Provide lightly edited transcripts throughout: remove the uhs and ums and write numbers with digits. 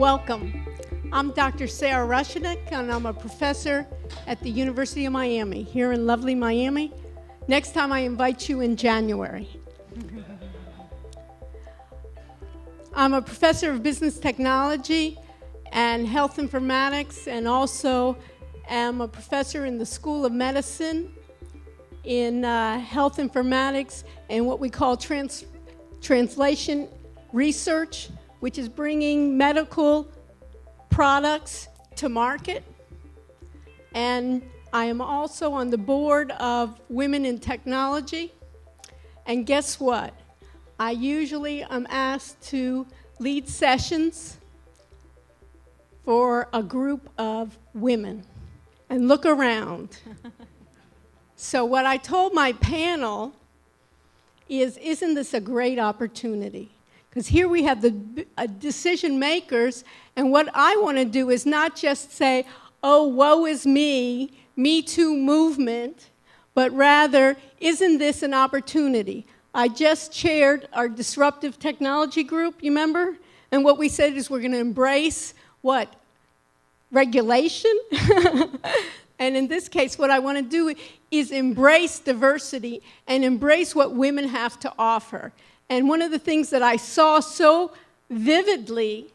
Welcome. I'm Dr. Sara Rushinek, and I'm a professor at the University of Miami, here in lovely Miami. Next time I invite you in January. I'm a professor of business technology and health informatics, and also am a professor in the School of Medicine in health informatics and what we call translation research, which is bringing medical products to market. And I am also on the board of Women in Technology. And guess what? I usually am asked to lead sessions for a group of women. And look around. So what I told my panel is, isn't this a great opportunity? Because here we have the decision makers, and what I want to do is not just say, oh, woe is me, Me Too movement, but rather, isn't this an opportunity? I just chaired our disruptive technology group, you remember? And what we said is we're going to embrace what? Regulation? And in this case, what I want to do is embrace diversity and embrace what women have to offer. And one of the things that I saw so vividly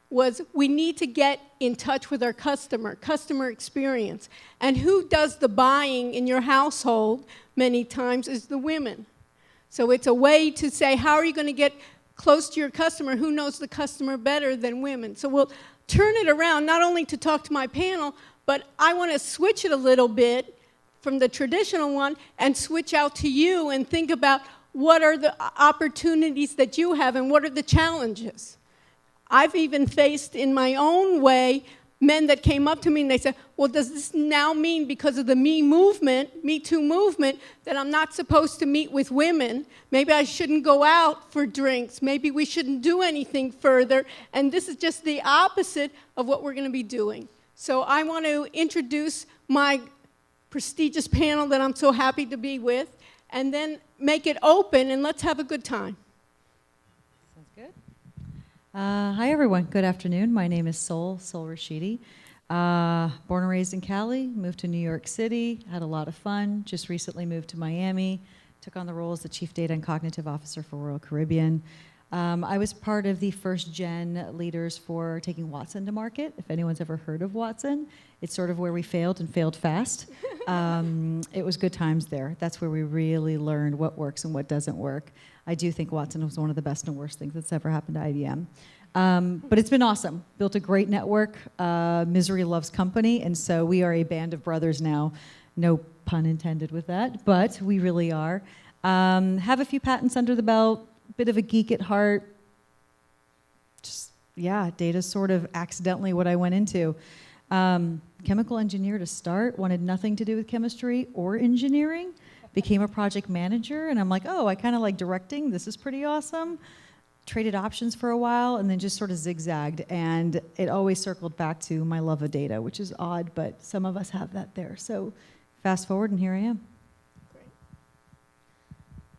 was we need to get in touch with our customer experience. And who does the buying in your household many times is the women. So it's a way to say, how are you going to get close to your customer? Who knows the customer better than women? So we'll turn it around, not only to talk to my panel, but I want to switch it a little bit from the traditional one and switch out to you and think about what are the opportunities that you have and what are the challenges. I've even faced in my own way men that came up to me and they said, well, does this now mean because of the Me Too movement, that I'm not supposed to meet with women? Maybe I shouldn't go out for drinks. Maybe we shouldn't do anything further. And this is just the opposite of what we're going to be doing. So I want to introduce my prestigious panel that I'm so happy to be with, and then make it open, and let's have a good time. Sounds good. Hi, everyone. Good afternoon. My name is Sol Rashidi. Born and raised in Cali, moved to New York City, had a lot of fun, just recently moved to Miami, took on the role as the Chief Data and Cognitive Officer for Royal Caribbean. I was part of the first-gen leaders for taking Watson to market. If anyone's ever heard of Watson, it's sort of where we failed and failed fast. It was good times there. That's where we really learned what works and what doesn't work. I do think Watson was one of the best and worst things that's ever happened to IBM. But it's been awesome. Built a great network. Misery loves company, and so we are a band of brothers now. No pun intended with that, but we really are. Have a few patents under the belt. Bit of a geek at heart. Just, yeah, data's sort of accidentally what I went into. Chemical engineer to start, wanted nothing to do with chemistry or engineering. Became a project manager, and I'm like, oh, I kind of like directing. This is pretty awesome. Traded options for a while, and then just sort of zigzagged. And it always circled back to my love of data, which is odd, but some of us have that there. So fast forward, and here I am.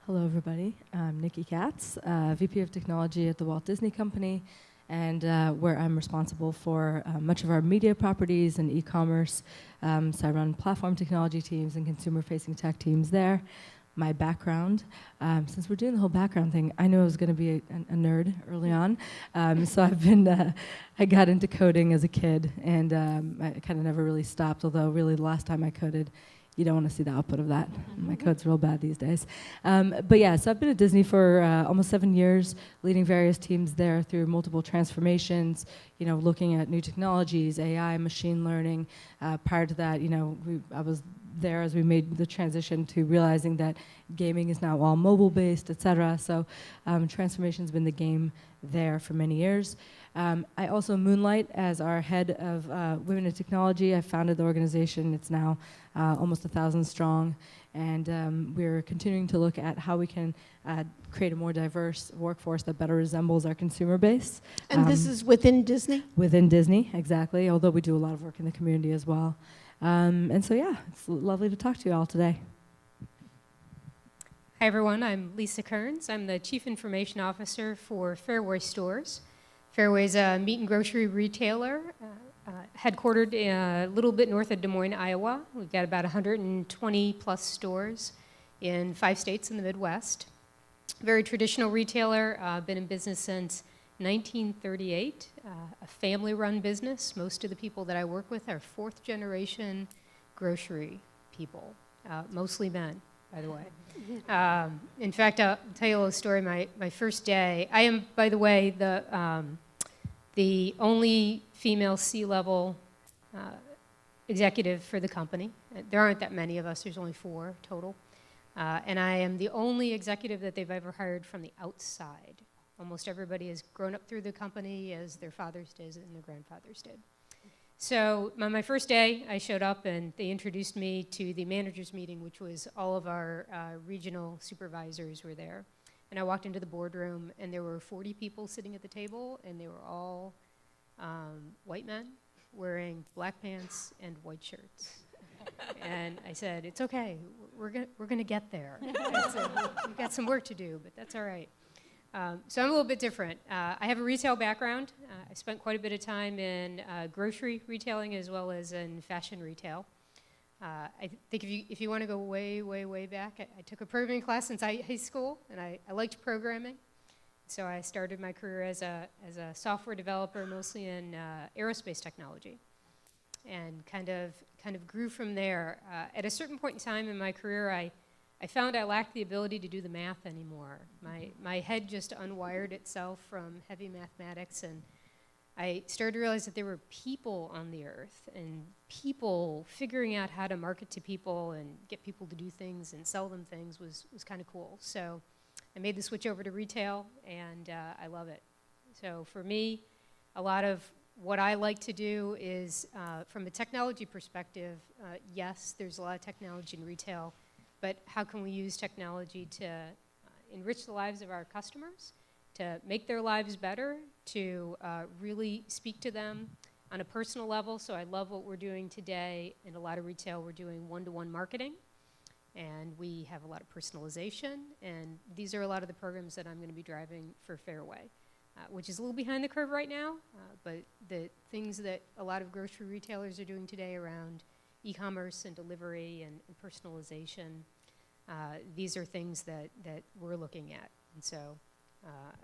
Hello, everybody. I'm Nicky Katz, VP of Technology at the Walt Disney Company, and where I'm responsible for much of our media properties and e-commerce. So I run platform technology teams and consumer-facing tech teams there. My background, since we're doing the whole background thing, I knew I was going to be a nerd early on. So I got into coding as a kid, and I kind of never really stopped, although really the last time I coded, you don't want to see the output of that. My code's real bad these days. But yeah, so I've been at Disney for almost 7 years, leading various teams there through multiple transformations, looking at new technologies, AI, machine learning. Prior to that, I was there as we made the transition to realizing that gaming is now all mobile-based, et cetera. So transformation's been the game there for many years. I also moonlight as our head of Women in Technology. I founded the organization. It's now almost 1,000 strong. And we're continuing to look at how we can create a more diverse workforce that better resembles our consumer base. And this is within Disney? Within Disney, exactly, although we do a lot of work in the community as well. And so, yeah, it's lovely to talk to you all today. Hi, everyone. I'm Lisa Kerns. I'm the Chief Information Officer for Fareway Stores. Fareway is a meat and grocery retailer, headquartered a little bit north of Des Moines, Iowa. We've got about 120 plus stores in 5 states in the Midwest. Very traditional retailer, been in business since 1938, a family-run business. Most of the people that I work with are 4th generation grocery people, mostly men, by the way. In fact, I'll tell you a little story. My first day, I am, by the way, the only female C-level executive for the company. There aren't that many of us. There's only 4 total. And I am the only executive that they've ever hired from the outside. Almost everybody has grown up through the company as their fathers did and their grandfathers did. So on my first day, I showed up and they introduced me to the managers meeting, which was all of our regional supervisors were there. And I walked into the boardroom and there were 40 people sitting at the table and they were all white men wearing black pants and white shirts. And I said, it's okay, we're gonna get there. We've got some work to do, but that's all right. So I'm a little bit different. I have a retail background. I spent quite a bit of time in grocery retailing as well as in fashion retail. I think if you want to go way, way, way back, I took a programming class since high school, and I liked programming. So I started my career as a software developer, mostly in aerospace technology, and kind of grew from there. At a certain point in time in my career, I found I lacked the ability to do the math anymore. My head just unwired itself from heavy mathematics, and I started to realize that there were people on the earth, and people figuring out how to market to people and get people to do things and sell them things was kind of cool. So I made the switch over to retail, and I love it. So for me, a lot of what I like to do is, from a technology perspective, yes, there's a lot of technology in retail, but how can we use technology to enrich the lives of our customers, to make their lives better, to really speak to them on a personal level? So I love what we're doing today. In a lot of retail, we're doing one-to-one marketing, and we have a lot of personalization, and these are a lot of the programs that I'm going to be driving for Fareway, which is a little behind the curve right now, but the things that a lot of grocery retailers are doing today around e-commerce and delivery and personalization, these are things that we're looking at. And so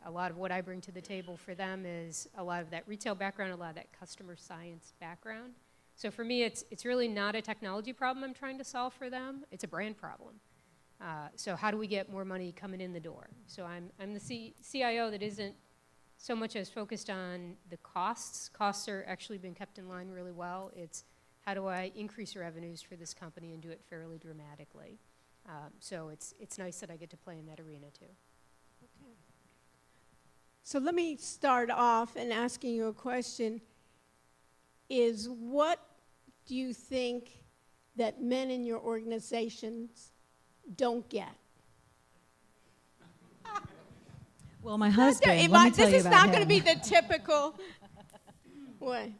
a lot of what I bring to the table for them is a lot of that retail background, a lot of that customer science background. So for me, it's really not a technology problem I'm trying to solve for them. It's a brand problem. So how do we get more money coming in the door? So I'm the CIO that isn't so much as focused on the costs. Costs are actually been kept in line really well. It's how do I increase revenues for this company and do it fairly dramatically? So it's nice that I get to play in that arena too. Okay. So let me start off in asking you a question. Is what do you think that men in your organizations don't get? Well, my husband, let me tell you this is about not him. going to be the typical way.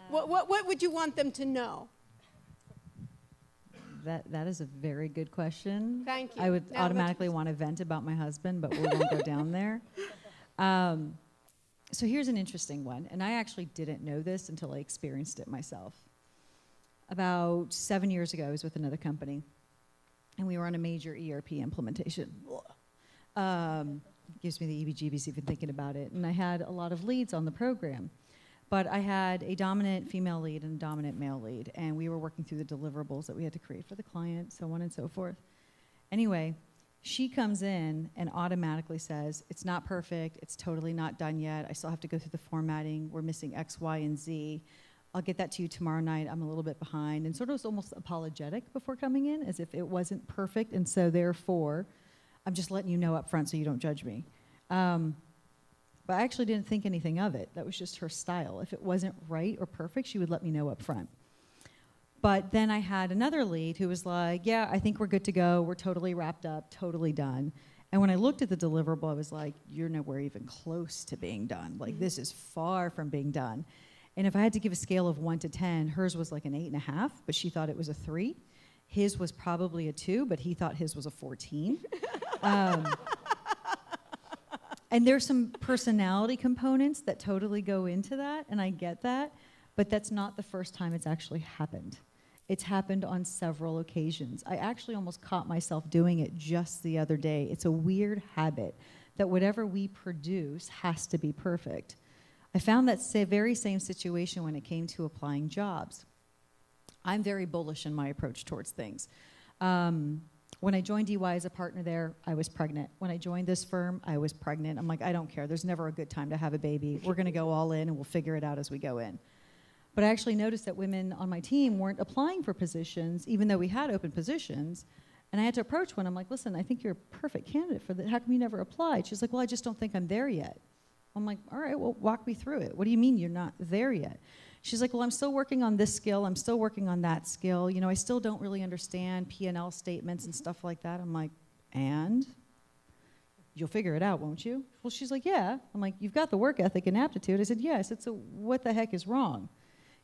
What would you want them to know? That is a very good question. Thank you. I would Now, automatically want to vent about my husband, but we won't go down there. So here's an interesting one, and I actually didn't know this until I experienced it myself. About 7 years ago, I was with another company, and we were on a major ERP implementation. Gives me the EBGBs even thinking about it. And I had a lot of leads on the program. But I had a dominant female lead and a dominant male lead, and we were working through the deliverables that we had to create for the client, so on and so forth. Anyway, she comes in and automatically says, it's not perfect, it's totally not done yet, I still have to go through the formatting, we're missing X, Y, and Z. I'll get that to you tomorrow night, I'm a little bit behind, and sort of was almost apologetic before coming in, as if it wasn't perfect, and so therefore, I'm just letting you know up front so you don't judge me. But I actually didn't think anything of it. That was just her style. If it wasn't right or perfect, she would let me know up front. But then I had another lead who was like, yeah, I think we're good to go. We're totally wrapped up, totally done. And when I looked at the deliverable, I was like, you're nowhere even close to being done. Like, this is far from being done. And if I had to give a scale of 1 to 10, hers was like an 8.5, but she thought it was a 3. His was probably a 2, but he thought his was a 14. And there's some personality components that totally go into that, and I get that, but that's not the first time it's actually happened. It's happened on several occasions. I actually almost caught myself doing it just the other day. It's a weird habit that whatever we produce has to be perfect. I found that very same situation when it came to applying jobs. I'm very bullish in my approach towards things. When I joined EY as a partner there, I was pregnant. When I joined this firm, I was pregnant. I'm like, I don't care. There's never a good time to have a baby. We're going to go all in, and we'll figure it out as we go in. But I actually noticed that women on my team weren't applying for positions, even though we had open positions. And I had to approach one. I'm like, listen, I think you're a perfect candidate for that. How come you never applied? She's like, well, I just don't think I'm there yet. I'm like, all right, well, walk me through it. What do you mean you're not there yet? She's like, well, I'm still working on this skill. I'm still working on that skill. You know, I still don't really understand P&L statements and stuff like that. I'm like, and? You'll figure it out, won't you? Well, she's like, yeah. I'm like, you've got the work ethic and aptitude. I said, yeah. I said, so what the heck is wrong?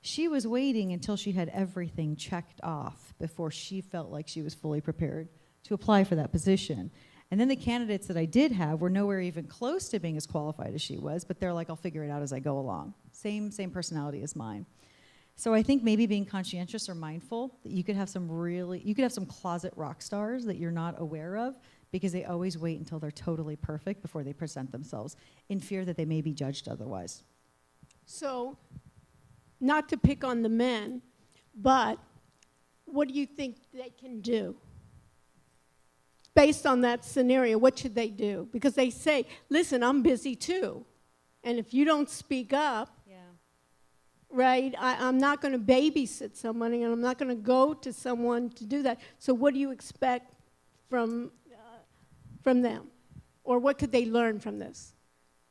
She was waiting until she had everything checked off before she felt like she was fully prepared to apply for that position. And then the candidates that I did have were nowhere even close to being as qualified as she was, but they're like, I'll figure it out as I go along. Same personality as mine. So I think maybe being conscientious or mindful, that you could have some closet rock stars that you're not aware of because they always wait until they're totally perfect before they present themselves in fear that they may be judged otherwise. So, not to pick on the men, but what do you think they can do? Based on that scenario, what should they do? Because they say, listen, I'm busy too. And if you don't speak up, right, I'm not going to babysit someone, and I'm not going to go to someone to do that. So what do you expect from them? Or what could they learn from this?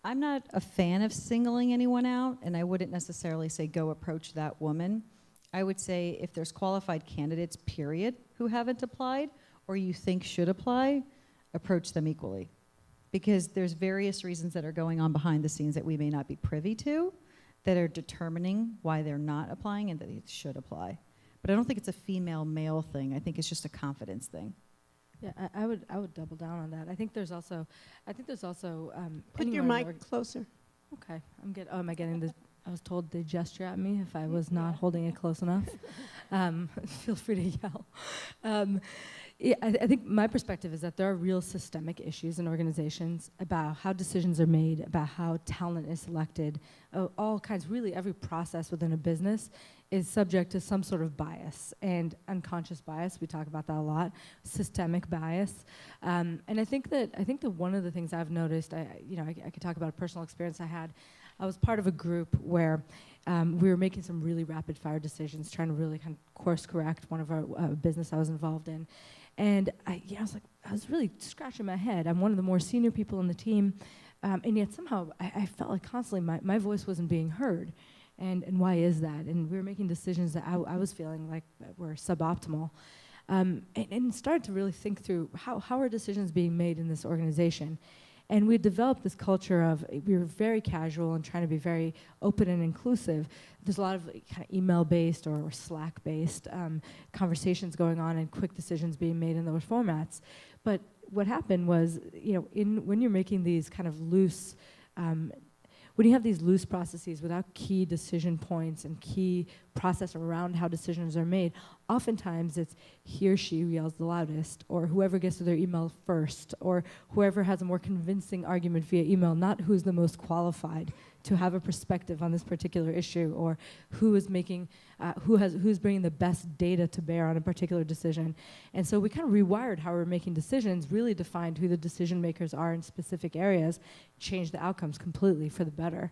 I'm not a fan of singling anyone out, and I wouldn't necessarily say go approach that woman. I would say if there's qualified candidates, period, who haven't applied, or you think should apply, approach them equally. Because there's various reasons that are going on behind the scenes that we may not be privy to that are determining why they're not applying and that they should apply. But I don't think it's a female-male thing. I think it's just a confidence thing. Yeah, I would double down on that. I think there's also Put your mic closer. Okay, I'm good. Oh, am I getting this? I was told they gesture at me if I was not holding it close enough. Feel free to yell. Yeah, I think my perspective is that there are real systemic issues in organizations about how decisions are made, about how talent is selected, all kinds. Really, every process within a business is subject to some sort of bias and unconscious bias. We talk about that a lot. Systemic bias, and I think that one of the things I've noticed, I could talk about a personal experience I had. I was part of a group where we were making some really rapid fire decisions, trying to really kind of course correct one of our business I was involved in. And I was really scratching my head. I'm one of the more senior people on the team, and yet somehow I felt like constantly my voice wasn't being heard. And why is that? And we were making decisions that I was feeling like were suboptimal. And started to really think through how are decisions being made in this organization. And we developed this culture of, we were very casual and trying to be very open and inclusive. There's a lot of kind of email-based or Slack-based conversations going on and quick decisions being made in those formats. But what happened was, when you're making these kind of loose, when you have these loose processes without key decision points and key process around how decisions are made, oftentimes it's he or she who yells the loudest, or whoever gets to their email first, or whoever has a more convincing argument via email, not who's the most qualified to have a perspective on this particular issue, or who is making, who's bringing the best data to bear on a particular decision. And so we kind of rewired how we're making decisions, really defined who the decision makers are in specific areas, changed the outcomes completely for the better.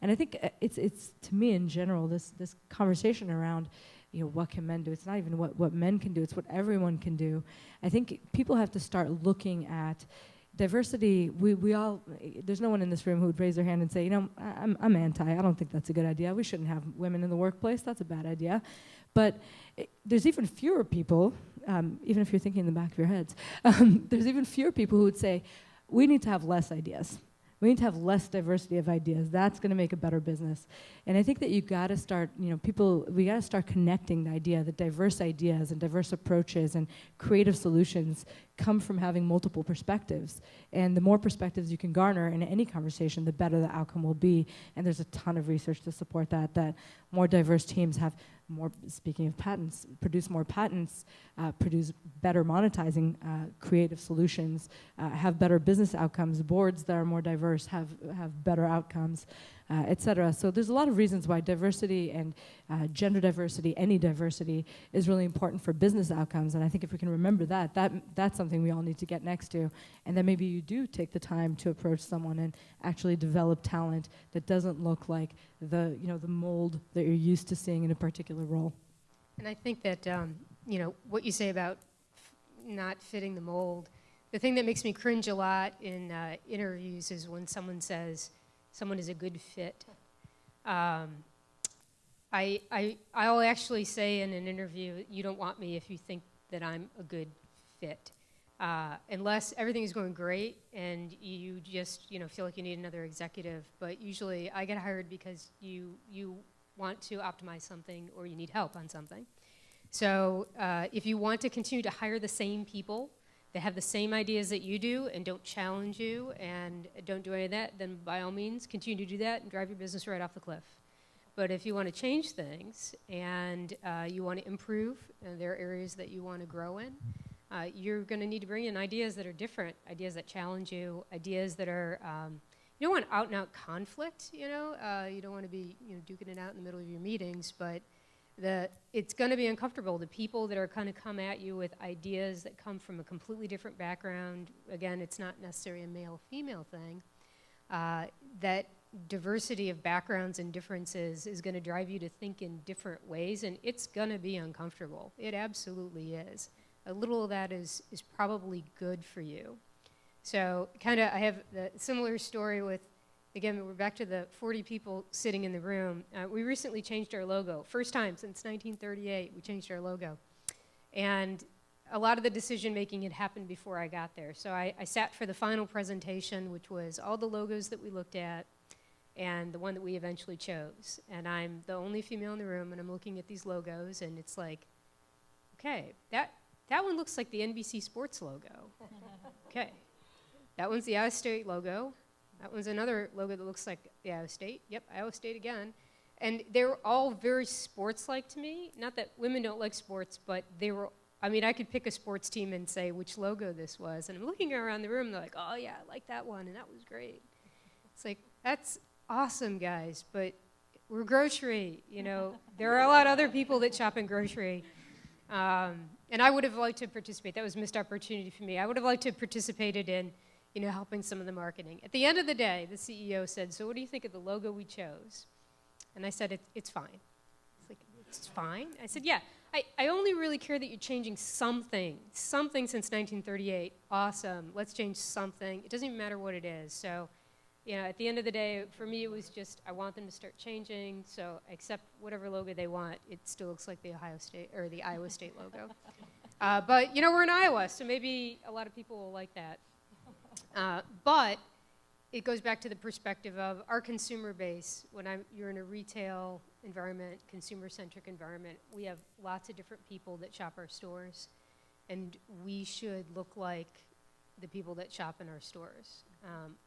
And I think it's to me in general, this conversation around, what can men do? It's not even what men can do, it's what everyone can do. I think people have to start looking at diversity. We all, there's no one in this room who would raise their hand and say, I'm anti, I don't think that's a good idea. We shouldn't have women in the workplace, that's a bad idea. But there's even fewer people, even if you're thinking in the back of your heads, there's even fewer people who would say, we need to have less ideas. We need to have less diversity of ideas. That's going to make a better business. And I think that you got to start, we got to start connecting the idea that diverse ideas and diverse approaches and creative solutions come from having multiple perspectives. And the more perspectives you can garner in any conversation, the better the outcome will be. And there's a ton of research to support that more diverse teams have more, speaking of patents, produce more patents, produce better monetizing creative solutions, have better business outcomes. Boards that are more diverse have better outcomes, et cetera. So there's a lot of reasons why diversity and gender diversity, any diversity, is really important for business outcomes. And I think if we can remember that's something we all need to get next to. And then maybe you do take the time to approach someone and actually develop talent that doesn't look like the mold that you're used to seeing in a particular role. And I think that, what you say about not fitting the mold, the thing that makes me cringe a lot in interviews is when someone says someone is a good fit. I'll actually say in an interview, you don't want me if you think that I'm a good fit. Unless everything is going great and you just feel like you need another executive. But usually I get hired because you want to optimize something or you need help on something. So if you want to continue to hire the same people that have the same ideas that you do and don't challenge you and don't do any of that, then by all means continue to do that and drive your business right off the cliff. But if you want to change things and you want to improve, and there are areas that you want to grow in, you're going to need to bring in ideas that are different, ideas that challenge you, ideas that are, you don't want out-and-out conflict, you don't want to be duking it out in the middle of your meetings, but it's going to be uncomfortable. The people that are kind of come at you with ideas that come from a completely different background, again, it's not necessarily a male-female thing, that diversity of backgrounds and differences is going to drive you to think in different ways, and it's going to be uncomfortable. It absolutely is. A little of that is probably good for you. So I have a similar story with, again, we're back to the 40 people sitting in the room. We recently changed our logo. First time since 1938, we changed our logo. And a lot of the decision making had happened before I got there. So I sat for the final presentation, which was all the logos that we looked at and the one that we eventually chose. And I'm the only female in the room, and I'm looking at these logos, and it's like, okay, that one looks like the NBC Sports logo. Okay. That one's the Iowa State logo. That one's another logo that looks like the Iowa State. Yep, Iowa State again. And they were all very sports-like to me. Not that women don't like sports, but they were, I could pick a sports team and say which logo this was. And I'm looking around the room, and they're like, oh yeah, I like that one, and that was great. It's like, that's awesome, guys, but we're grocery, There are a lot of other people that shop in grocery. And I would have liked to participate. That was a missed opportunity for me. I would have liked to have participated in, helping some of the marketing. At the end of the day, the CEO said, so what do you think of the logo we chose? And I said, it's fine. It's like, it's fine? I said, yeah. I only really care that you're changing something since 1938. Awesome. Let's change something. It doesn't even matter what it is. So, at the end of the day, for me, it was just, I want them to start changing, so accept whatever logo they want. It still looks like the Ohio State, or the Iowa State logo. But, we're in Iowa, so maybe a lot of people will like that. But it goes back to the perspective of our consumer base. When you're in a retail environment, consumer-centric environment, we have lots of different people that shop our stores, and we should look like the people that shop in our stores.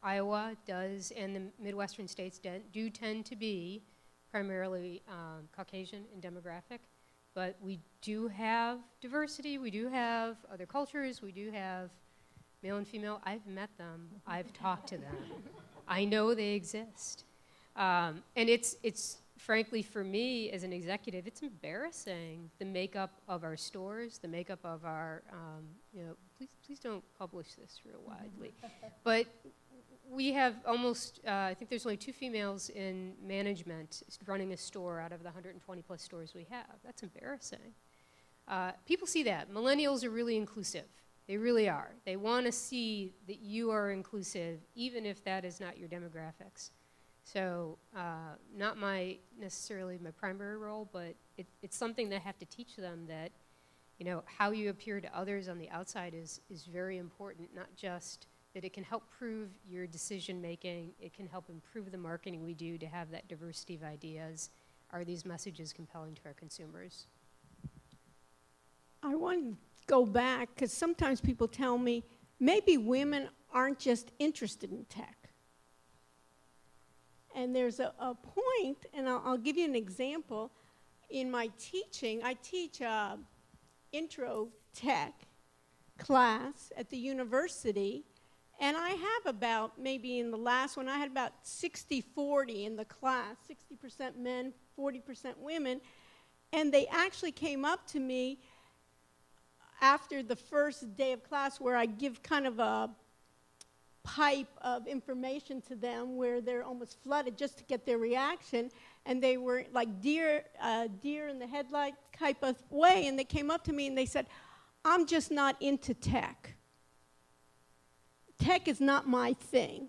Iowa does, and the Midwestern states do tend to be primarily Caucasian in demographic, but we do have diversity, we do have other cultures, we do have male and female. I've met them, I've talked to them. I know they exist. And it's frankly, for me as an executive, it's embarrassing, the makeup of our stores, the makeup of our, please don't publish this real widely. But we have almost, I think there's only 2 females in management running a store out of the 120 plus stores we have. That's embarrassing. People see that. Millennials are really inclusive. They really are. They want to see that you are inclusive, even if that is not your demographics. So not necessarily my primary role, but it's something that I have to teach them that, how you appear to others on the outside is very important, not just that it can help prove your decision making, it can help improve the marketing we do to have that diversity of ideas. Are these messages compelling to our consumers? I want go back, because sometimes people tell me maybe women aren't just interested in tech. And there's a point, and I'll give you an example. In my teaching, I teach intro tech class at the university, and I have about, maybe in the last one, I had about 60-40 in the class, 60% men, 40% women, and they actually came up to me after the first day of class where I give kind of a pipe of information to them where they're almost flooded just to get their reaction, and they were like deer in the headlight type of way, and they came up to me and they said, I'm just not into tech. Tech is not my thing.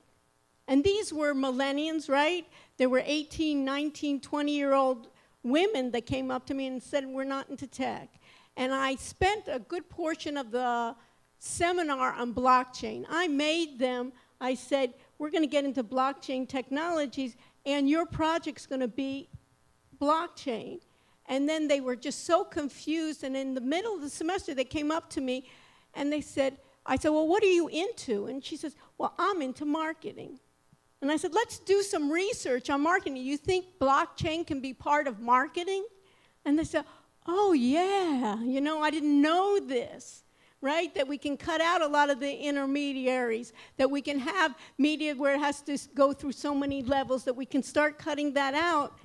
And these were millennials, right? There were 18, 19, 20-year-old women that came up to me and said, we're not into tech. And I spent a good portion of the seminar on blockchain. I made them, I said, we're going to get into blockchain technologies, and your project's going to be blockchain. And then they were just so confused, and in the middle of the semester, they came up to me, and they said, I said, well, what are you into? And she says, well, I'm into marketing. And I said, let's do some research on marketing. You think blockchain can be part of marketing? And they said, oh, yeah, you know, I didn't know this, right? That we can cut out a lot of the intermediaries, that we can have media where it has to go through so many levels, that we can start cutting that out.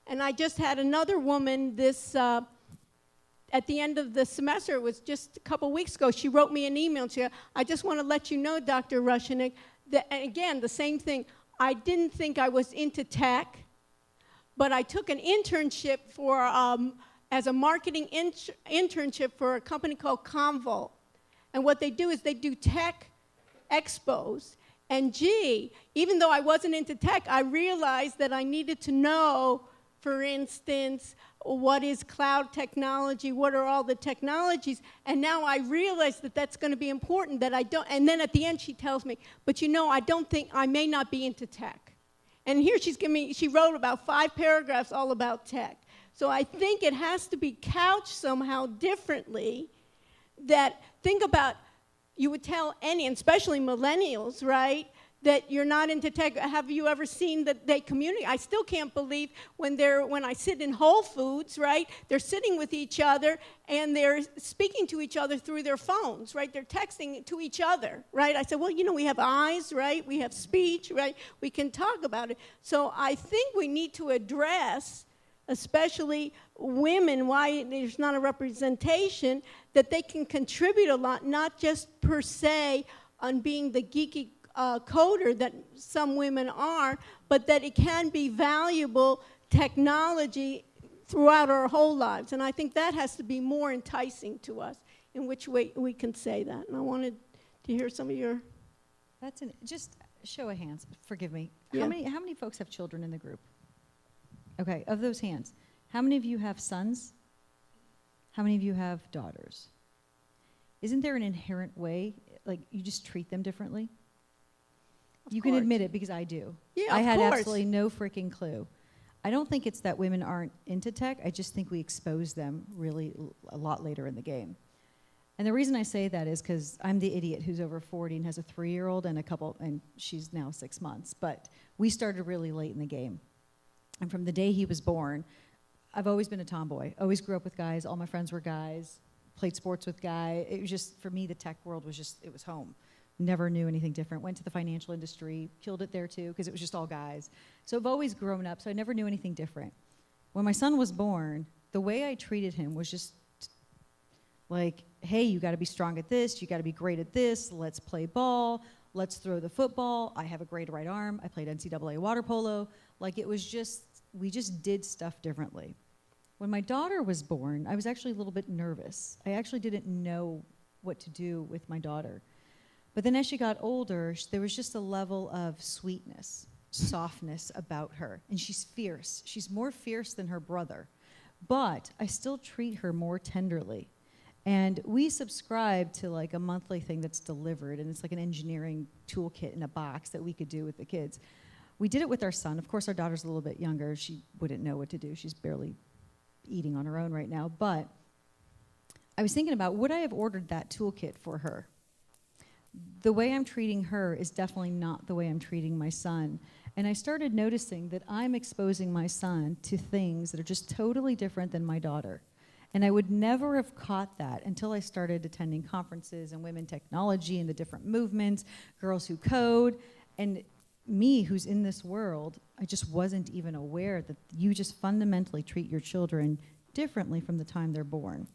And I just had another woman this, at the end of the semester, it was just a couple weeks ago, she wrote me an email and she said, I just want to let you know, Dr. Rushinek, that, and again, the same thing, I didn't think I was into tech, but I took an internship for, as a marketing internship for a company called Convolt. And what they do is they do tech expos. And gee, even though I wasn't into tech, I realized that I needed to know, for instance, what is cloud technology, what are all the technologies, and now I realize that that's going to be important, that I don't, and then at the end she tells me, but you know, I don't think, I may not be into tech. And here she's giving me, she wrote about 5 paragraphs all about tech. So I think it has to be couched somehow differently, that think about, you would tell any, and especially millennials, right, that you're not into tech. Have you ever seen that they communicate? I still can't believe when I sit in Whole Foods, right, they're sitting with each other and they're speaking to each other through their phones, right? They're texting to each other, right? I said, well, you know, we have eyes, right? We have speech, right? We can talk about it. So I think we need to address, especially women, why there's not a representation, that they can contribute a lot, not just per se on being the geeky coder that some women are, but that it can be valuable technology throughout our whole lives. And I think that has to be more enticing to us, in which way we can say that. And I wanted to hear some of your... That's just show of hands, forgive me. Yeah. How many folks have children in the group? Okay, of those hands, how many of you have sons? How many of you have daughters? Isn't there an inherent way, like you just treat them differently? You can admit it, because I do. Yeah, I had course. absolutely no freaking clue. I don't think it's that women aren't into tech. I just think we expose them really a lot later in the game. And the reason I say that is because I'm the idiot who's over 40 and has a 3-year-old and she's now 6 months. But we started really late in the game. And from the day he was born, I've always been a tomboy. Always grew up with guys. All my friends were guys. Played sports with guys. It was just, for me, the tech world was just, it was home. Never knew anything different. Went to the financial industry, killed it there too, because it was just all guys. So I've always grown up, so I never knew anything different. When my son was born, the way I treated him was just like, hey, you got to be strong at this, you got to be great at this, let's play ball, let's throw the football, I have a great right arm, I played NCAA water polo. Like, it was just, we just did stuff differently. When my daughter was born, I was actually a little bit nervous. I actually didn't know what to do with my daughter. But then as she got older, there was just a level of sweetness, softness about her. And she's fierce. She's more fierce than her brother. But I still treat her more tenderly. And we subscribe to like a monthly thing that's delivered, and it's like an engineering toolkit in a box that we could do with the kids. We did it with our son. Of course, our daughter's a little bit younger. She wouldn't know what to do. She's barely eating on her own right now. But I was thinking about, would I have ordered that toolkit for her? The way I'm treating her is definitely not the way I'm treating my son. And I started noticing that I'm exposing my son to things that are just totally different than my daughter. And I would never have caught that until I started attending conferences and women technology and the different movements, girls who code. And me, who's in this world, I just wasn't even aware that you just fundamentally treat your children differently from the time they're born.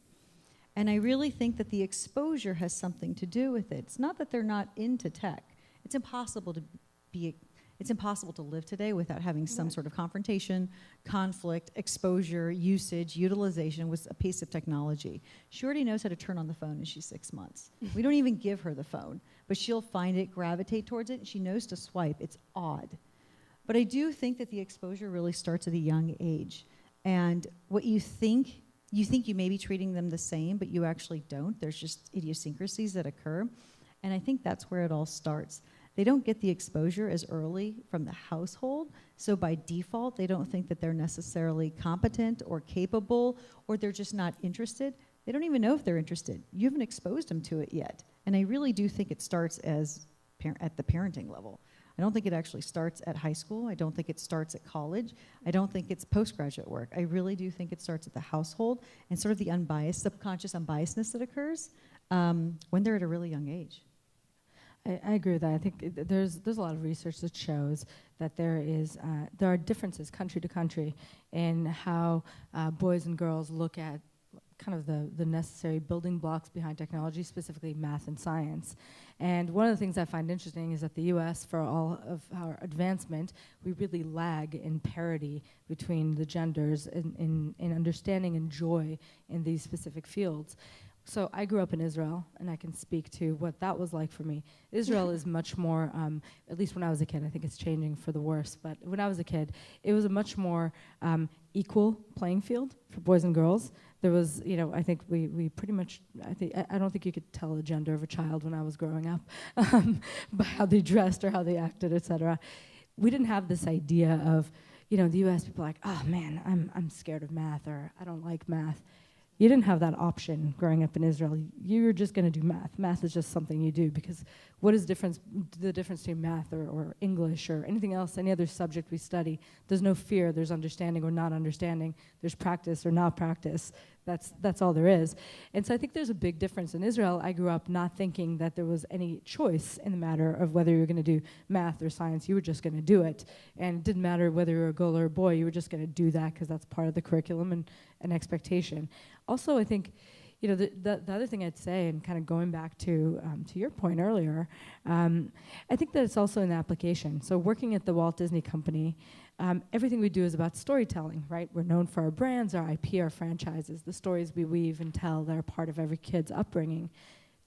And I really think that the exposure has something to do with it. It's not that they're not into tech. It's impossible to live today without having some sort of confrontation, conflict, exposure, usage, utilization with a piece of technology. She already knows how to turn on the phone and she's 6 months. We don't even give her the phone, but she'll find it, gravitate towards it, and she knows to swipe. It's odd. But I do think that the exposure really starts at a young age. And what you think you may be treating them the same, but you actually don't. There's just idiosyncrasies that occur. And I think that's where it all starts. They don't get the exposure as early from the household, so by default, they don't think that they're necessarily competent or capable, or they're just not interested. They don't even know if they're interested. You haven't exposed them to it yet. And I really do think it starts at the parenting level. I don't think it actually starts at high school. I don't think it starts at college. I don't think it's postgraduate work. I really do think it starts at the household and sort of the unbiased, subconscious unbiasedness that occurs when they're at a really young age. I agree with that. I think there's a lot of research that shows that there are differences country to country in how boys and girls look at kind of the necessary building blocks behind technology, specifically math and science. And one of the things I find interesting is that the US, for all of our advancement, we really lag in parity between the genders in understanding and joy in these specific fields. So I grew up in Israel, and I can speak to what that was like for me. Israel is much more, at least when I was a kid, I think it's changing for the worse, but when I was a kid, it was a much more equal playing field for boys and girls. There was, I think we pretty much, I don't think you could tell the gender of a child when I was growing up by how they dressed or how they acted, etc. We didn't have this idea of, the US people are like, oh man, I'm scared of math, or I don't like math. You didn't have that option growing up in Israel. You were just going to do math. Math is just something you do, because what is the difference between math or English or anything else, any other subject we study? There's no fear. There's understanding or not understanding. There's practice or not practice. That's all there is. And so I think there's a big difference. In Israel, I grew up not thinking that there was any choice in the matter of whether you were going to do math or science. You were just going to do it. And it didn't matter whether you were a girl or a boy. You were just going to do that because that's part of the curriculum and expectation. Also, I think, the other thing I'd say, and kind of going back to your point earlier, I think that it's also an application. So working at the Walt Disney Company, everything we do is about storytelling, right? We're known for our brands, our IP, our franchises, the stories we weave and tell that are part of every kid's upbringing.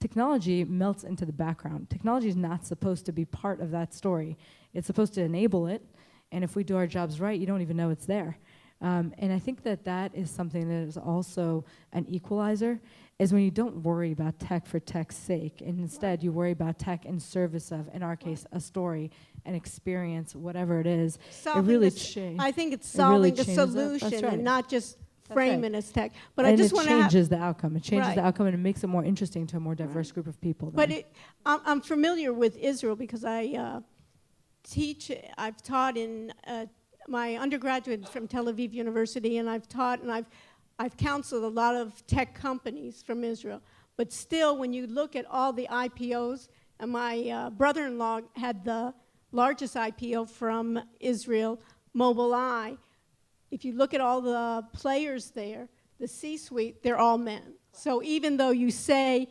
Technology melts into the background. Technology is not supposed to be part of that story. It's supposed to enable it, and if we do our jobs right, you don't even know it's there. And I think that is something that is also an equalizer, is when you don't worry about tech for tech's sake, and instead you worry about tech in service of, in our case, a story, an experience, whatever it is. Solving it really I think it's solving really a solution and not just frame it as tech. But and I just it want to changes the outcome. It changes the outcome, and it makes it more interesting to a more diverse group of people. But I'm familiar with Israel because I've taught in my undergraduate from Tel Aviv University, and I've taught and I've counseled a lot of tech companies from Israel. But still, when you look at all the IPOs, and my brother-in-law had the largest IPO from Israel, Mobileye. If you look at all the players there, the C-suite, they're all men. So even though you say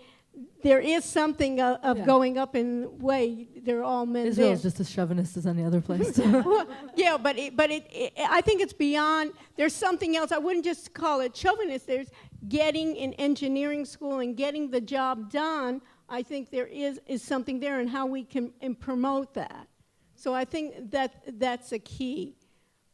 there is something of going up in weight, they're all men. Israel is just as chauvinist as any other place. Well, yeah, but I think it's beyond. There's something else. I wouldn't just call it chauvinist. There's getting in engineering school and getting the job done. I think there is something there, and how we can promote that. So I think that's a key.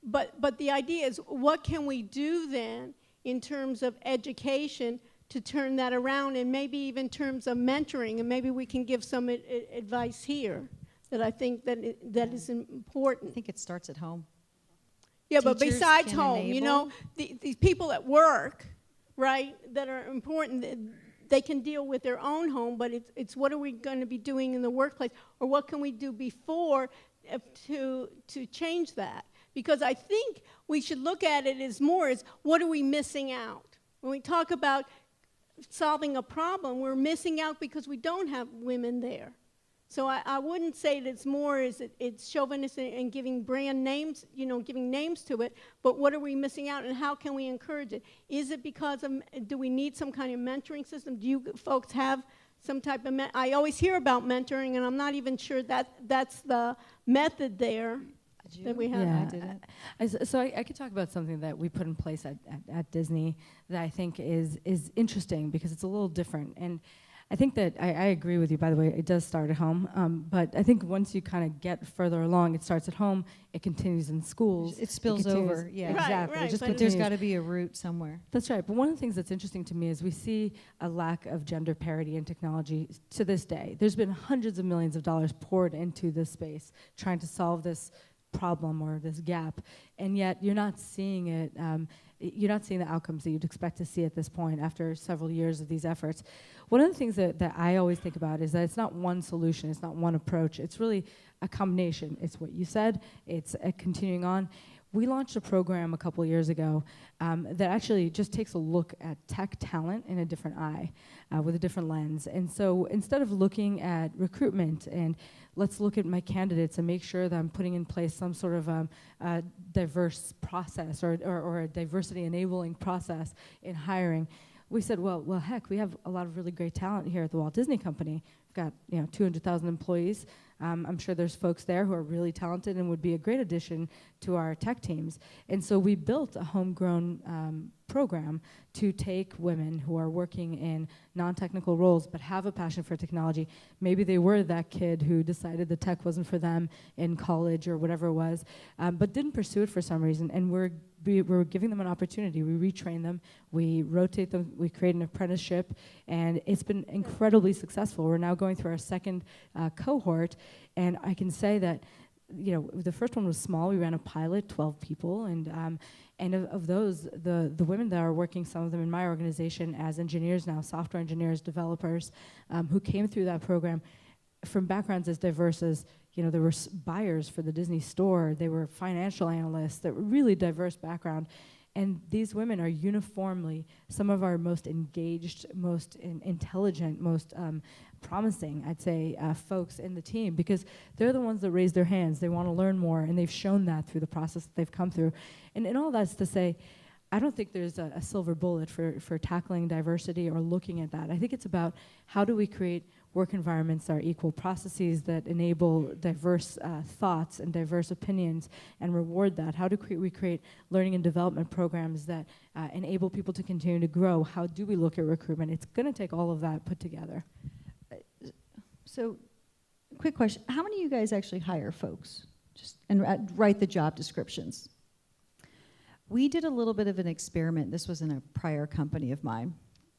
But the idea is, what can we do then in terms of education to turn that around, and maybe even in terms of mentoring, and maybe we can give some advice here that I think that is important. I think it starts at home. Yeah, but Teachers besides can home, enable. these people at work, right, that are important. They can deal with their own home, but it's what are we going to be doing in the workplace, or what can we do before to change that? Because I think we should look at it as more as what are we missing out? When we talk about solving a problem, we're missing out because we don't have women there. So I wouldn't say that it's more as it's chauvinistic and giving brand names, giving names to it, but what are we missing out and how can we encourage it? Is it because of, do we need some kind of mentoring system? Do you folks have some type of, I always hear about mentoring and I'm not even sure that's the method there that we have. Yeah, I didn't. So I could talk about something that we put in place at Disney that I think is interesting because it's a little different. And I think that I agree with you, by the way, it does start at home. But I think once you kind of get further along, it starts at home, it continues in schools. It spills over, yeah. Exactly. Right, It just but But there's continues. got to be a root somewhere. That's right. But one of the things that's interesting to me is we see a lack of gender parity in technology to this day. There's been hundreds of millions of dollars poured into this space trying to solve this problem or this gap, and yet you're not seeing it. You're not seeing the outcomes that you'd expect to see at this point after several years of these efforts. One of the things that I always think about is that it's not one solution, it's not one approach, it's really a combination. It's what you said, it's continuing on. We launched a program a couple of years ago that actually just takes a look at tech talent in a different eye, with a different lens. And so instead of looking at recruitment and let's look at my candidates and make sure that I'm putting in place some sort of diverse process or a diversity enabling process in hiring, we said, well, heck, we have a lot of really great talent here at the Walt Disney Company. We've got 200,000 employees. I'm sure there's folks there who are really talented and would be a great addition to our tech teams. And so we built a homegrown program to take women who are working in non-technical roles but have a passion for technology. Maybe they were that kid who decided the tech wasn't for them in college or whatever it was, but didn't pursue it for some reason. And we're giving them an opportunity. We retrain them, we rotate them, we create an apprenticeship, and it's been incredibly successful. We're now going through our second cohort, and I can say that the first one was small. We ran a pilot, 12 people, and of those, the women that are working, some of them in my organization as engineers now, software engineers, developers, who came through that program from backgrounds as diverse as, there were buyers for the Disney store, they were financial analysts, that were really diverse background. And these women are uniformly some of our most engaged, most intelligent, most promising, I'd say, folks in the team, because they're the ones that raise their hands. They want to learn more, and they've shown that through the process that they've come through. And all that's to say, I don't think there's a silver bullet for tackling diversity or looking at that. I think it's about how do we create work environments that are equal, processes that enable diverse thoughts and diverse opinions and reward that. How do we create learning and development programs that enable people to continue to grow? How do we look at recruitment? It's going to take all of that put together. So, quick question. How many of you guys actually hire folks and write the job descriptions? We did a little bit of an experiment. This was in a prior company of mine.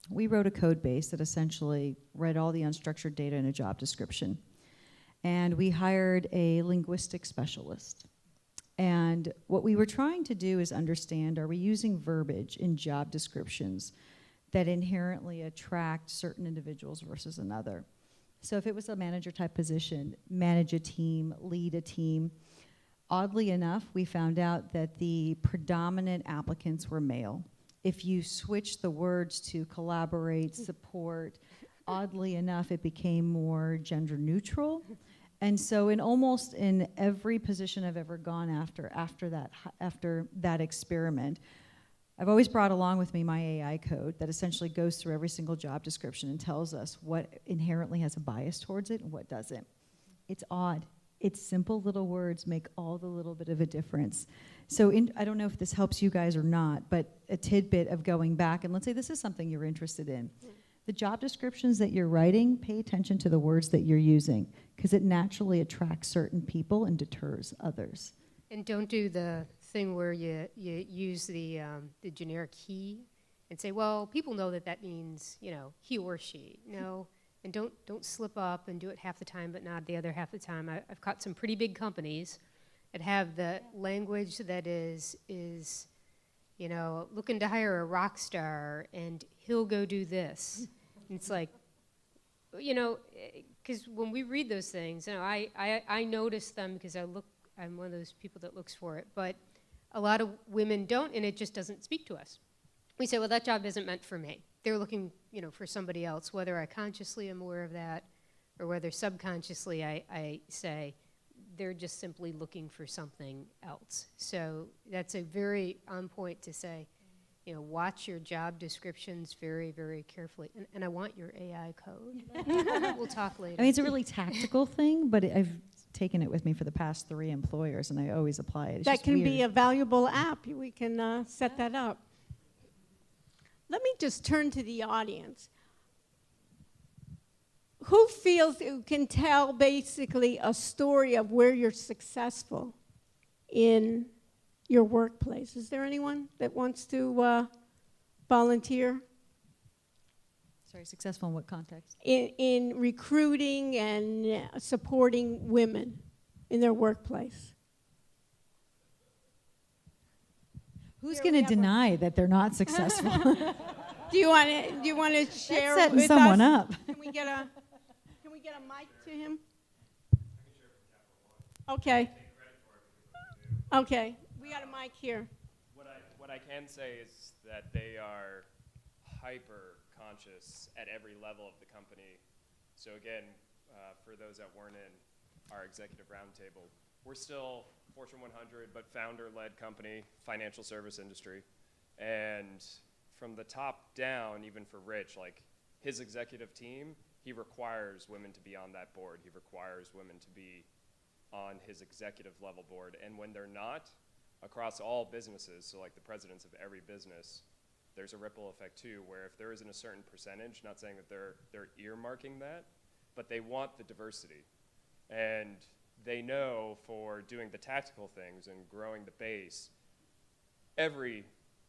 We wrote a code base that essentially read all the unstructured data in a job description. And we hired a linguistic specialist. And what we were trying to do is understand, are we using verbiage in job descriptions that inherently attract certain individuals versus another? So if it was a manager type position, manage a team, lead a team, oddly enough, we found out that the predominant applicants were male. If you switch the words to collaborate, support, oddly enough, it became more gender neutral. And so in every position I've ever gone after that experiment, I've always brought along with me my AI code that essentially goes through every single job description and tells us what inherently has a bias towards it and what doesn't. It's odd. It's simple little words make all the little bit of a difference. So I don't know if this helps you guys or not, but a tidbit of going back, and let's say this is something you're interested in. Yeah. The job descriptions that you're writing, pay attention to the words that you're using, because it naturally attracts certain people and deters others. And don't do the thing where you use the generic he and say, well, people know that means, he or she. No. And don't slip up and do it half the time, but not the other half the time. I've caught some pretty big companies that have the language that is you know, looking to hire a rock star, and he'll go do this. And it's like, you know, because when we read those things, you know, I notice them because I'm one of those people that looks for it, but a lot of women don't, and it just doesn't speak to us. We say, well, that job isn't meant for me. They're looking, you know, for somebody else, whether I consciously am aware of that or whether subconsciously I say they're just simply looking for something else. So that's a very on point to say, you know, watch your job descriptions very, very carefully. And I want your AI code. We'll talk later. I mean, it's a really tactical thing, but I've taken it with me for the past 3 employers, and I always apply it. It's That just can be weird. a valuable app. We can set that up. Let me just turn to the audience. Who feels who can tell basically a story of where you're successful in your workplace? Is there anyone that wants to volunteer? Sorry, successful in what context? In recruiting and supporting women in their workplace. Who's Here going we to have a- deny that they're not successful? Do you want to share Setting with someone us? up. Can we get a mic to him? Okay. Okay. We got a mic here. What I can say is that they are hyper conscious at every level of the company. So again, for those that weren't in our executive roundtable, we're still Fortune 100, but founder-led company, financial service industry. And from the top down, even for Rich, like his executive team, he requires women to be on that board. He requires women to be on his executive level board. And when they're not, across all businesses, so like the presidents of every business, there's a ripple effect too, where if there isn't a certain percentage, not saying that they're earmarking that, but they want the diversity. And they know for doing the tactical things and growing the base, every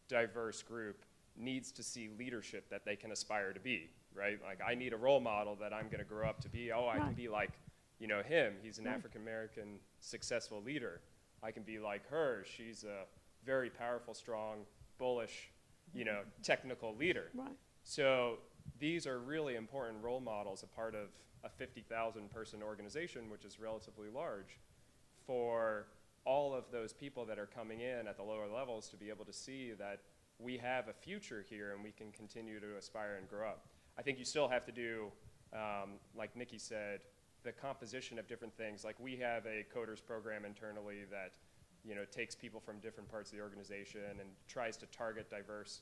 diverse group needs to see leadership that they can aspire to be, right? Like I need a role model that I'm gonna grow up to be. Oh, I can be like, you know, him. He's an African-American successful leader. I can be like her. She's a very powerful, strong, bullish, you know, technical leader. Right. So these are really important role models, a part of a 50,000 person organization, which is relatively large, for all of those people that are coming in at the lower levels to be able to see that we have a future here and we can continue to aspire and grow up. I think you still have to do, like Nikki said, the composition of different things. Like we have a coders program internally that, you know, takes people from different parts of the organization and tries to target diverse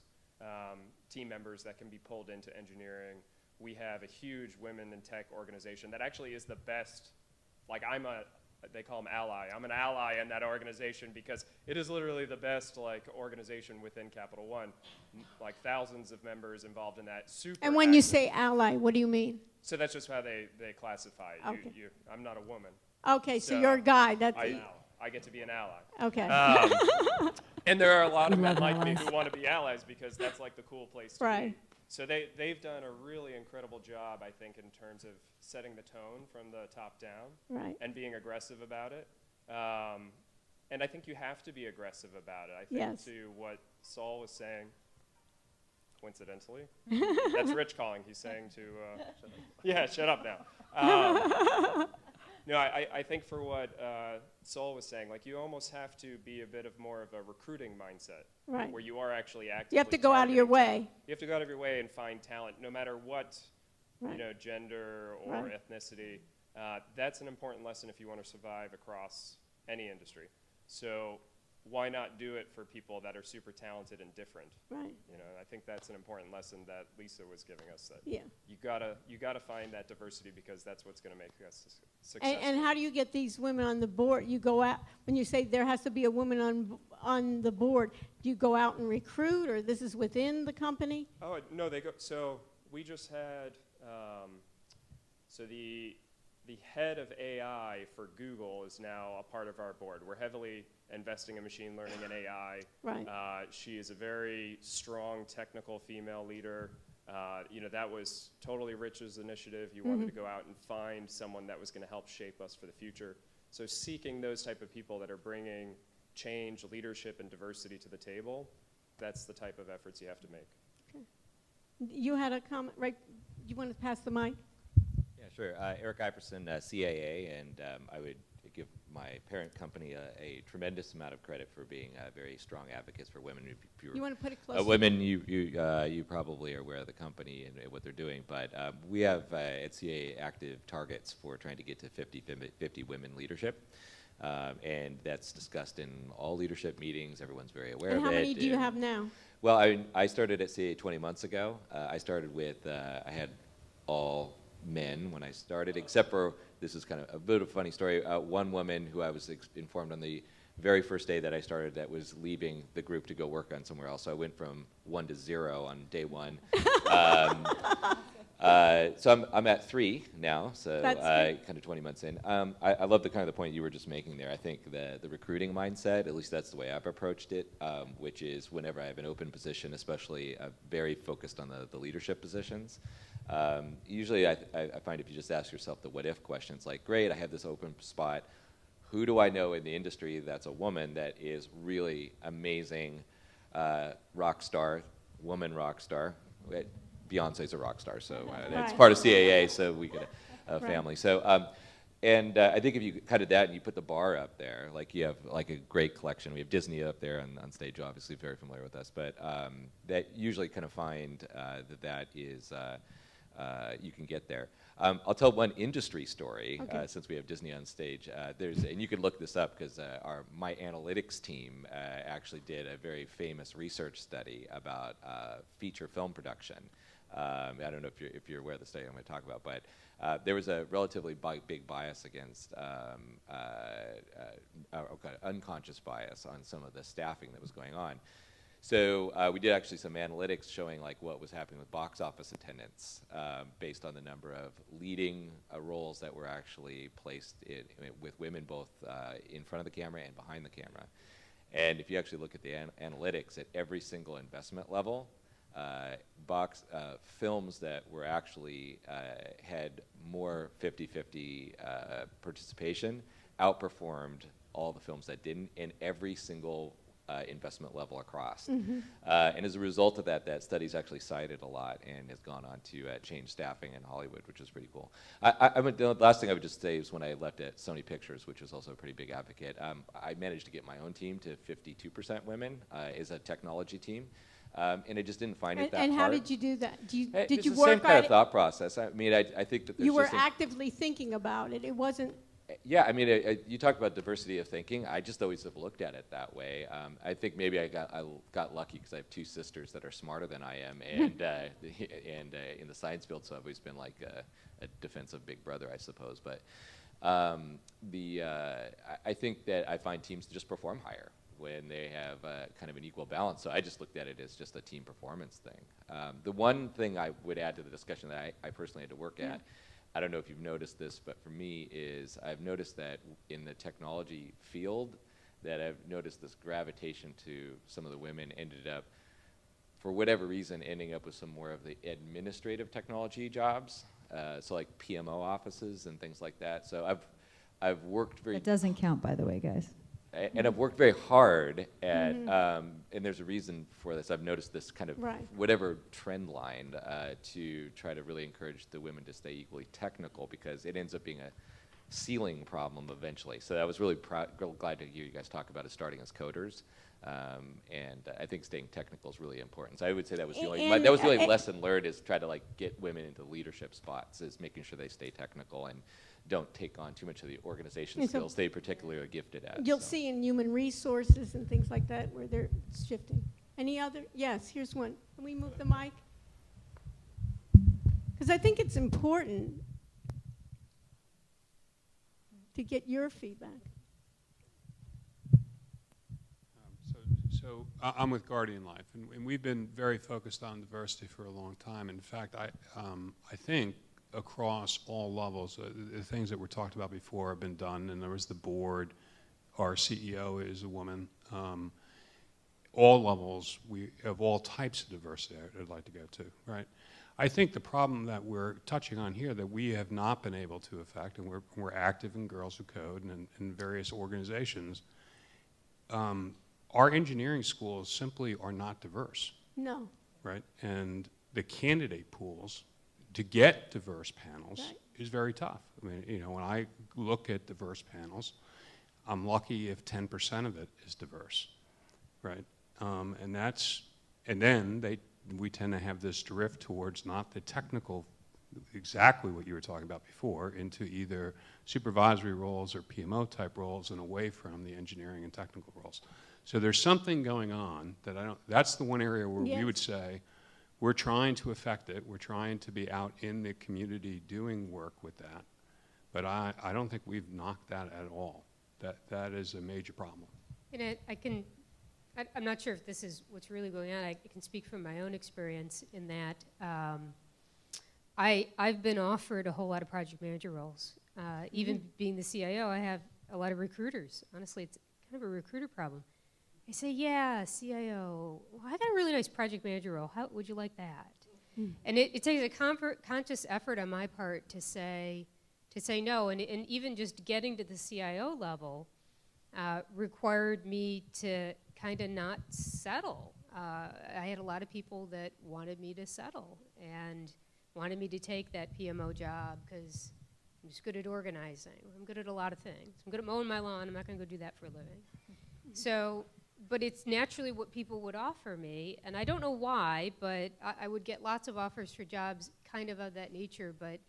team members that can be pulled into engineering. We have a huge women in tech organization that actually is the best. Like they call them ally. I'm an ally in that organization because it is literally the best like organization within Capital One. Like thousands of members involved in that. Super And when you active. say ally, what do you mean? So that's just how they classify it. Okay. I'm not a woman. Okay, so So you're a guy. That's I get to be an ally. okay. And there are a lot of men love like me allies. who want to be allies because that's like the cool place to Right. be. So they've done a really incredible job, I think, in terms of setting the tone from the top down Right. and being aggressive about it. And I think you have to be aggressive about it. I think Yes. to what Saul was saying, coincidentally, that's Rich calling. He's saying to, yeah, shut up now. No, I think for what Saul was saying, like you almost have to be a bit of more of a recruiting mindset, Right. where you are actually actively You have to go out of your targeting way. You have to go out of your way and find talent, no matter what, Right. you know, gender or Right. ethnicity. That's an important lesson if you want to survive across any industry. So why not do it for people that are super talented and different? Right. You know, I think that's an important lesson that Lisa was giving us. That Yeah. you gotta find that diversity because that's what's going to make us successful. And how do you get these women on the board? You go out when you say there has to be a woman on the board. Do you go out and recruit, or this is within the company? Oh no, they go. So we just had. So the head of AI for Google is now a part of our board. We're heavily investing in machine learning and AI. Right. She is a very strong technical female leader. You know, that was totally Rich's initiative. He wanted to go out and find someone that was going to help shape us for the future. So seeking those type of people that are bringing change, leadership, and diversity to the table that's the type of efforts you have to make. You had a comment, right? You want to pass the mic? Yeah, sure. Eric Iverson, CAA, and I would give my parent company a tremendous amount of credit for being very strong advocates for women. If You want to put it closer? women, you probably are aware of the company and what they're doing, but we have at CAA active targets for trying to get to 50 women leadership. And that's discussed in all leadership meetings. Everyone's very aware of it. And how many do you have now? Well, I started at CAA 20 months ago. I started with, I had all men when I started, except for, this is kind of a bit of a funny story, one woman who I was informed on the very first day that I started that was leaving the group to go work on somewhere else. So I went from 1 to 0 on day 1. So I'm at 3 now, so kind of 20 months in. I love the kind of the point you were just making there. I think the recruiting mindset, at least that's the way I've approached it, which is whenever I have an open position, especially very focused on the leadership positions. Usually I find if you just ask yourself the what if questions, like, great, I have this open spot. Who do I know in the industry that's a woman that is really amazing, rock star, woman rock star? Beyonce's a rock star, so that's part of CAA, so we could have a family. So, and I think if you kind of that and you put the bar up there, like you have like a great collection. We have Disney up there on stage, obviously very familiar with us, but that usually kind of find that is, you can get there. I'll tell one industry story, since we have Disney on stage. And you can look this up because my analytics team actually did a very famous research study about feature film production. I don't know if you're aware of the study I'm going to talk about, but there was a relatively big bias against, unconscious bias on some of the staffing that was going on. So we did actually some analytics showing like what was happening with box office attendance based on the number of leading roles that were actually placed with women both in front of the camera and behind the camera. And if you actually look at the analytics at every single investment level, films that were actually had more 50-50 participation outperformed all the films that didn't in every single investment level across. And as a result of that, that study's actually cited a lot and has gone on to change staffing in Hollywood, which is pretty cool. The last thing I would just say is when I left at Sony Pictures, which was also a pretty big advocate, I managed to get my own team to 52% women as a technology team. And I just didn't find it that hard. And how did you do that? Did you it's the work same kind on of thought process. I mean, I think that there's You were just actively thinking about it. It wasn't. Yeah, I mean, you talk about diversity of thinking. I just always have looked at it that way. I think maybe I got lucky because I have 2 sisters that are smarter than I am, and in the science field, so I've always been like a defensive big brother, I suppose. But I think that I find teams just perform higher when they have kind of an equal balance. So I just looked at it as just a team performance thing. The one thing I would add to the discussion that I personally had to work at, I don't know if you've noticed this, but for me is I've noticed that in the technology field that I've noticed this gravitation to some of the women ended up, for whatever reason, ending up with some more of the administrative technology jobs, so like PMO offices and things like that. So I've worked very... That doesn't count, by the way, guys. And I've worked very hard at, and there's a reason for this. I've noticed this kind of whatever trend line to try to really encourage the women to stay equally technical because it ends up being a ceiling problem eventually. So I was really glad to hear you guys talk about it starting as coders. And I think staying technical is really important. So I would say that was the only lesson learned is try to like get women into leadership spots is making sure they stay technical and don't take on too much of the organization skills they particularly are gifted at. You'll see in human resources and things like that where they're shifting. Any other? Yes, here's one. Can we move the mic? Because I think it's important to get your feedback. So I'm with Guardian Life, and we've been very focused on diversity for a long time. In fact, I think across all levels, the things that were talked about before have been done, and there was the board, our CEO is a woman. All levels, we have all types of diversity I'd like to go to, right? I think the problem that we're touching on here that we have not been able to affect, and we're active in Girls Who Code and in various organizations, our engineering schools simply are not diverse, No. right? And the candidate pools to get diverse panels Right. is very tough. I mean, you know, when I look at diverse panels, I'm lucky if 10% of it is diverse, right? And then we tend to have this drift towards not the technical, exactly what you were talking about before, into either supervisory roles or PMO type roles and away from the engineering and technical roles. So there's something going on that that's the one area where we would say, we're trying to affect it. We're trying to be out in the community doing work with that. But I don't think we've knocked that at all. That is a major problem. And I'm not sure if this is what's really going on. I can speak from my own experience in that I've been offered a whole lot of project manager roles. Even being the CIO, I have a lot of recruiters. Honestly, it's kind of a recruiter problem. I say, yeah, CIO, well, I got a really nice project manager role. How would you like that? And it takes a conscious effort on my part to say no. And even just getting to the CIO level required me to kind of not settle. I had a lot of people that wanted me to settle and wanted me to take that PMO job because I'm just good at organizing. I'm good at a lot of things. I'm good at mowing my lawn. I'm not going to go do that for a living. So, but it's naturally what people would offer me, and I don't know why, but I would get lots of offers for jobs kind of that nature. But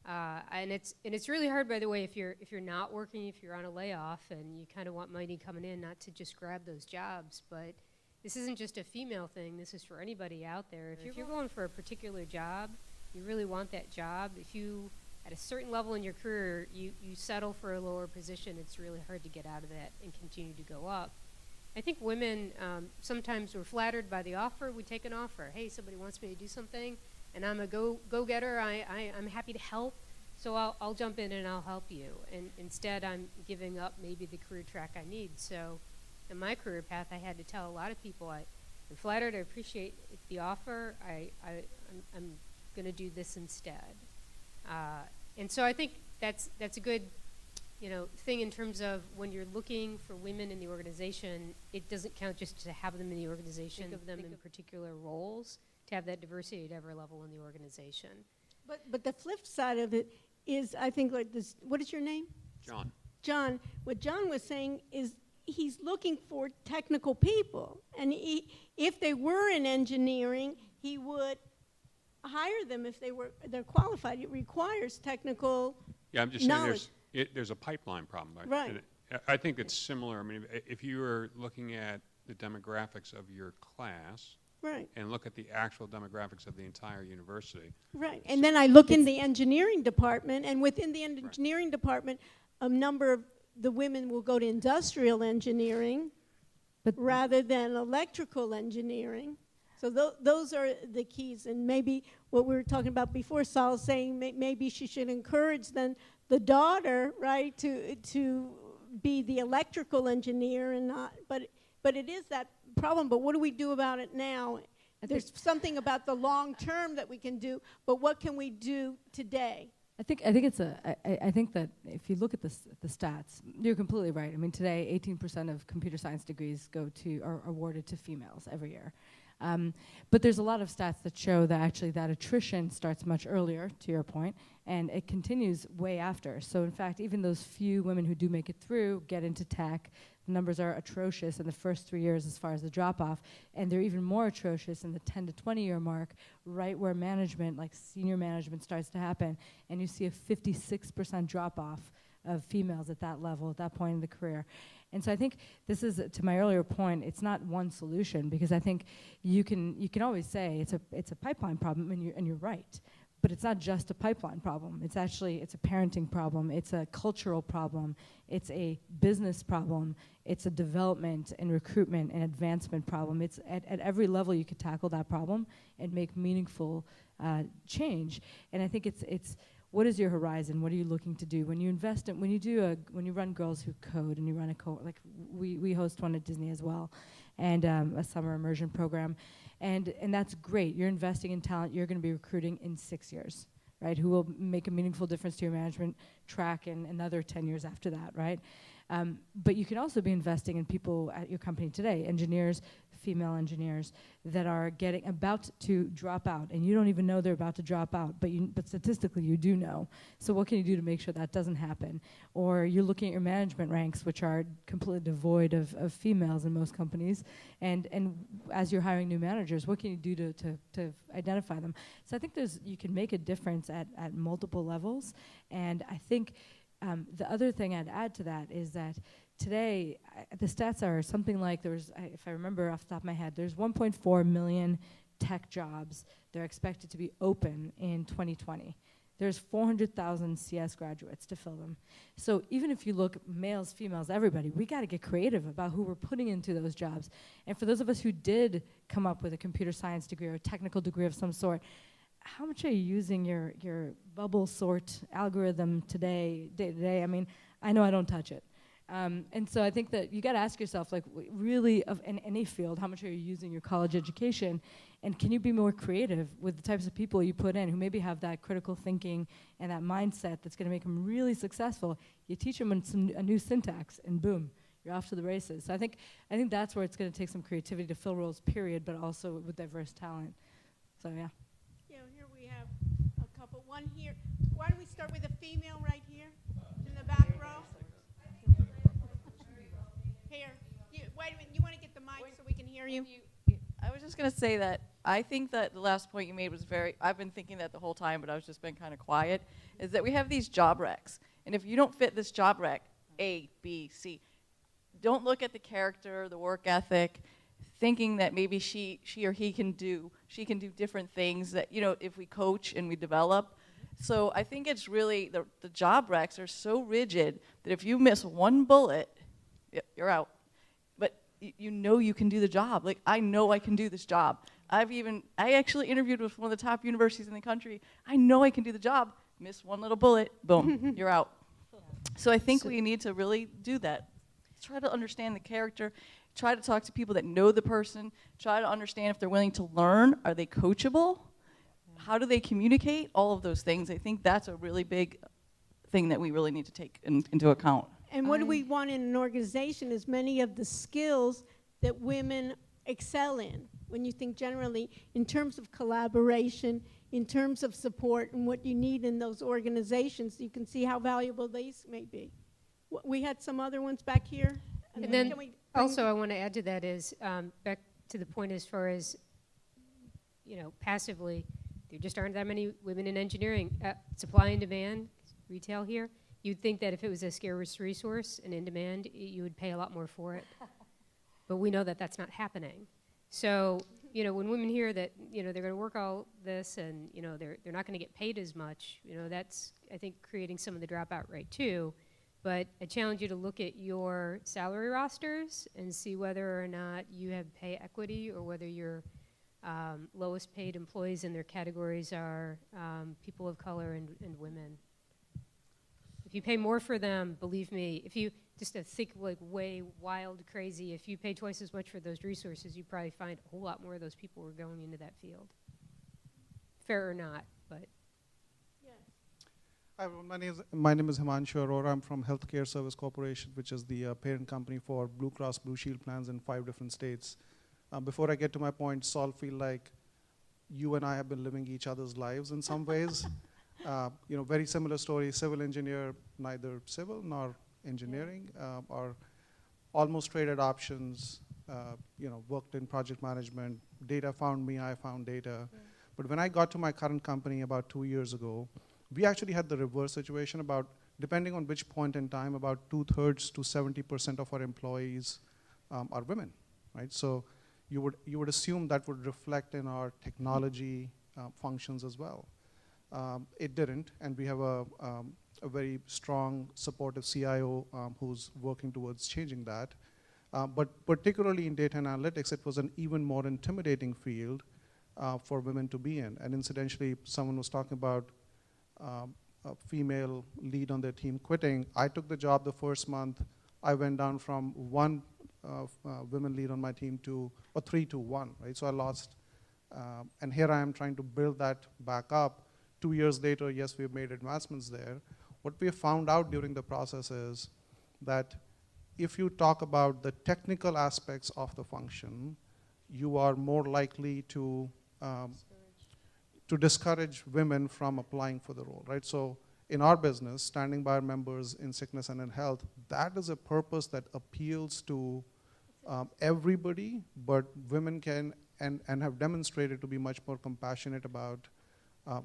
and it's really hard, by the way, if you're not working, if you're on a layoff, and you kind of want money coming in, not to just grab those jobs. But this isn't just a female thing. This is for anybody out there. If you're going for a particular job, you really want that job. If you, at a certain level in your career, you settle for a lower position, it's really hard to get out of that and continue to go up. I think women, sometimes we're flattered by the offer. We take an offer. Hey, somebody wants me to do something, and I'm a go-getter. I'm happy to help, so I'll jump in and I'll help you. And instead, I'm giving up maybe the career track I need. So in my career path, I had to tell a lot of people, I'm flattered, I appreciate the offer, I'm going to do this instead. And so I think that's a good thing in terms of when you're looking for women in the organization. It doesn't count just to have them in the organization. Think of them in particular roles, to have that diversity at every level in the organization. But the flip side of it is, I think, like this. What is your name? John. John. What John was saying is he's looking for technical people, and if they were in engineering, he would hire them if they're qualified. It requires technical Yeah, I'm just knowledge. saying there's a pipeline problem. Right. And I think it's similar. I mean, if you were looking at the demographics of your class, Right. and look at the actual demographics of the entire university. Right. And then I look in the engineering department, and within the engineering department, a number of the women will go to industrial engineering rather than electrical engineering. So those are the keys. And maybe what we were talking about before, Sal saying maybe she should encourage then the daughter, right, to be the electrical engineer and not, but it is that problem. But what do we do about it now? There's something about the long term that we can do, but what can we do today? I think that if you look at the stats, you're completely right. I mean, today, 18% of computer science degrees are awarded to females every year. But there's a lot of stats that show that actually that attrition starts much earlier, to your point, and it continues way after. So in fact, even those few women who do make it through get into tech, the numbers are atrocious in the first 3 years as far as the drop-off, and they're even more atrocious in the 10 to 20-year mark, right where management, like senior management, starts to happen, and you see a 56% drop-off of females at that level, at that point in the career. And so I think this is, to my earlier point, it's not one solution, because I think you can always say it's a pipeline problem, and you're right. But it's not just a pipeline problem. It's a parenting problem. It's a cultural problem. It's a business problem. It's a development and recruitment and advancement problem. It's at every level you could tackle that problem and make meaningful change. And I think it's what is your horizon? What are you looking to do? When you invest in, when you run Girls Who Code, and you run like we host one at Disney as well, and a summer immersion program, and that's great. You're investing in talent. You're going to be recruiting in 6 years, right? Who will make a meaningful difference to your management track in another 10 years after that, right? But you can also be investing in people at your company today, engineers, female engineers that are about to drop out, and you don't even know they're about to drop out, but statistically you do know. So what can you do to make sure that doesn't happen? Or you're looking at your management ranks, which are completely devoid of females in most companies, and as you're hiring new managers, what can you do to identify them? So I think you can make a difference at multiple levels, and I think the other thing I'd add to that is that today, the stats are something like if I remember off the top of my head, there's 1.4 million tech jobs that are expected to be open in 2020. There's 400,000 CS graduates to fill them. So even if you look males, females, everybody, we got to get creative about who we're putting into those jobs. And for those of us who did come up with a computer science degree or a technical degree of some sort, how much are you using your bubble sort algorithm day to day? I mean, I know I don't touch it. And so I think that you got to ask yourself, like, really, in any field, how much are you using your college education, and can you be more creative with the types of people you put in who maybe have that critical thinking and that mindset that's going to make them really successful? You teach them a new syntax, and boom, you're off to the races. So I think that's where it's going to take some creativity to fill roles, period, but also with diverse talent. So yeah. Yeah, here we have a couple. One here. Why don't we start with a female right here in the back row? Here. Wait a minute. You want to get the mic so we can hear you? I was just going to say that I think that the last point you made was I've been thinking that the whole time, but I've just been kind of quiet, is that we have these job recs. And if you don't fit this job rec, A, B, C, don't look at the character, the work ethic, thinking that maybe she or he can do different things that, if we coach and we develop. So I think it's really, the job recs are so rigid that if you miss one bullet, you're out. But you can do the job. Like, I know I can do this job. I actually interviewed with one of the top universities in the country. I know I can do the job. Miss one little bullet, boom, you're out. So I think we need to really do that. Try to understand the character. Try to talk to people that know the person. Try to understand if they're willing to learn. Are they coachable? How do they communicate? All of those things. I think that's a really big thing that we really need to take into account. And what do we want in an organization is many of the skills that women excel in. When you think generally in terms of collaboration, in terms of support, and what you need in those organizations, you can see how valuable these may be. We had some other ones back here. And then also I want to add to that is, back to the point as far as, passively, there just aren't that many women in engineering. Supply and demand, retail here, you'd think that if it was a scarce resource and in demand, you would pay a lot more for it. But we know that that's not happening. So, when women hear that, they're going to work all this and, they're not going to get paid as much, that's, I think, creating some of the dropout rate too. But I challenge you to look at your salary rosters and see whether or not you have pay equity or whether your lowest paid employees in their categories are people of color and women. If you pay more for them, believe me, if you just to think like way wild, crazy, if you pay twice as much for those resources, you probably find a whole lot more of those people were going into that field. Fair or not, but. Hi, my name is Himanshu Arora. I'm from Healthcare Service Corporation, which is the parent company for Blue Cross Blue Shield plans in 5 different states. Before I get to my point, Saul, feel like you and I have been living each other's lives in some ways. Very similar story, civil engineer, neither civil nor engineering, or almost traded options, worked in project management. Data found me, I found data. Yeah. But when I got to my current company about 2 years ago, we actually had the reverse situation. About, depending on which point in time, about 2/3 to 70% of our employees are women, right? So you would assume that would reflect in our technology functions as well. It didn't, and we have a very strong, supportive CIO who's working towards changing that. But particularly in data and analytics, it was an even more intimidating field for women to be in. And incidentally, someone was talking about a female lead on their team quitting. I took the job the first month. I went down from 1 women lead on my team to 3 to 1, right? So I lost, and here I am trying to build that back up. 2 years later, yes, we've made advancements there. What we have found out during the process is that if you talk about the technical aspects of the function, you are more likely to discourage women from applying for the role, right? So in our business, standing by our members in sickness and in health, that is a purpose that appeals to everybody, but women can and have demonstrated to be much more compassionate about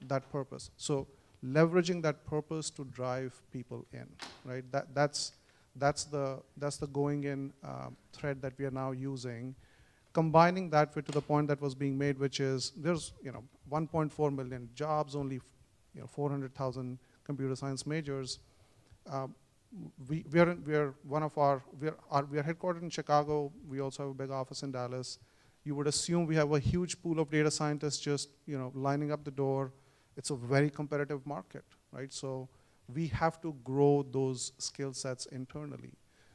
that purpose. So leveraging that purpose to drive people in, right? That's the going in thread that we are now using. Combining that with to the point that was being made, which is there's 1.4 million jobs, only 400,000 computer science majors. We are headquartered in Chicago. We also have a big office in Dallas. You would assume we have a huge pool of data scientists just lining up the door. It's a very competitive market, right? So we have to grow those skill sets internally.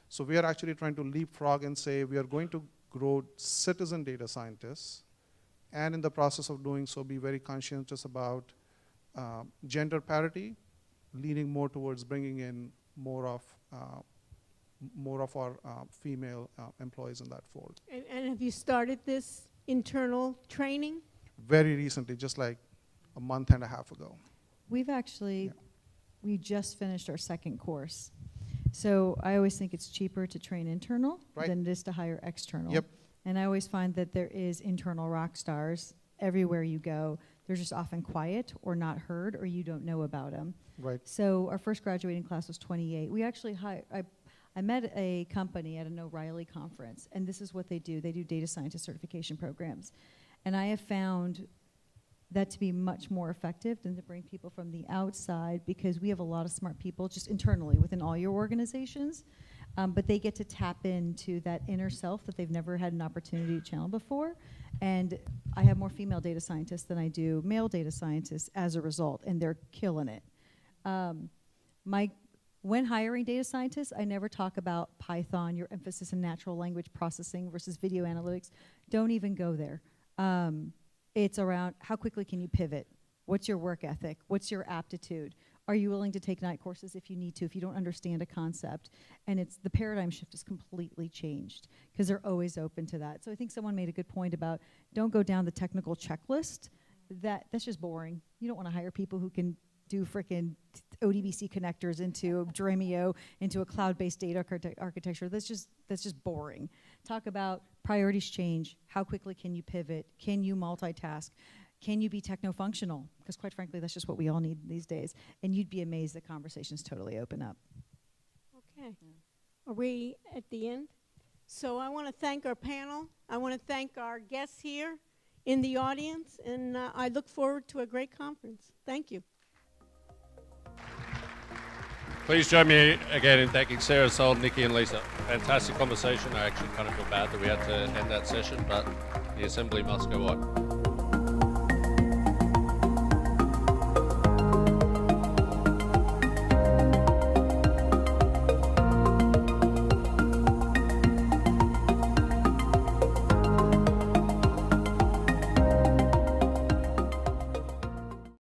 So we are actually trying to leapfrog and say we are going to grow citizen data scientists, and in the process of doing so, be very conscientious about gender parity, leaning more towards bringing in more of our female employees in that fold. And have you started this internal training? Very recently, just like a month and a half ago. We've actually, we just finished our second course. So I always think it's cheaper to train internal than it is to hire external. Yep. And I always find that there is internal rock stars everywhere you go. They're just often quiet or not heard, or you don't know about them. Right. So our first graduating class was 28. We actually I met a company at an O'Reilly conference, and this is what they do. They do data scientist certification programs. And I have found that to be much more effective than to bring people from the outside, because we have a lot of smart people just internally within all your organizations, but they get to tap into that inner self that they've never had an opportunity to channel before. And I have more female data scientists than I do male data scientists as a result, and they're killing it. When hiring data scientists, I never talk about Python, your emphasis in natural language processing versus video analytics. Don't even go there. It's around how quickly can you pivot? What's your work ethic? What's your aptitude? Are you willing to take night courses if you need to, if you don't understand a concept? And it's the paradigm shift is completely changed because they're always open to that. So I think someone made a good point about don't go down the technical checklist. That's just boring. You don't want to hire people who can do frickin' ODBC connectors into Dremio, into a cloud-based data architecture. That's just boring. Talk about priorities change. How quickly can you pivot? Can you multitask? Can you be techno-functional? Because quite frankly, that's just what we all need these days. And you'd be amazed that conversations totally open up. Okay. Are we at the end? So I want to thank our panel. I want to thank our guests here in the audience. And I look forward to a great conference. Thank you. Please join me again in thanking Sara, Sol, Nikki, and Lisa. Fantastic conversation. I actually kind of feel bad that we had to end that session, but the assembly must go on.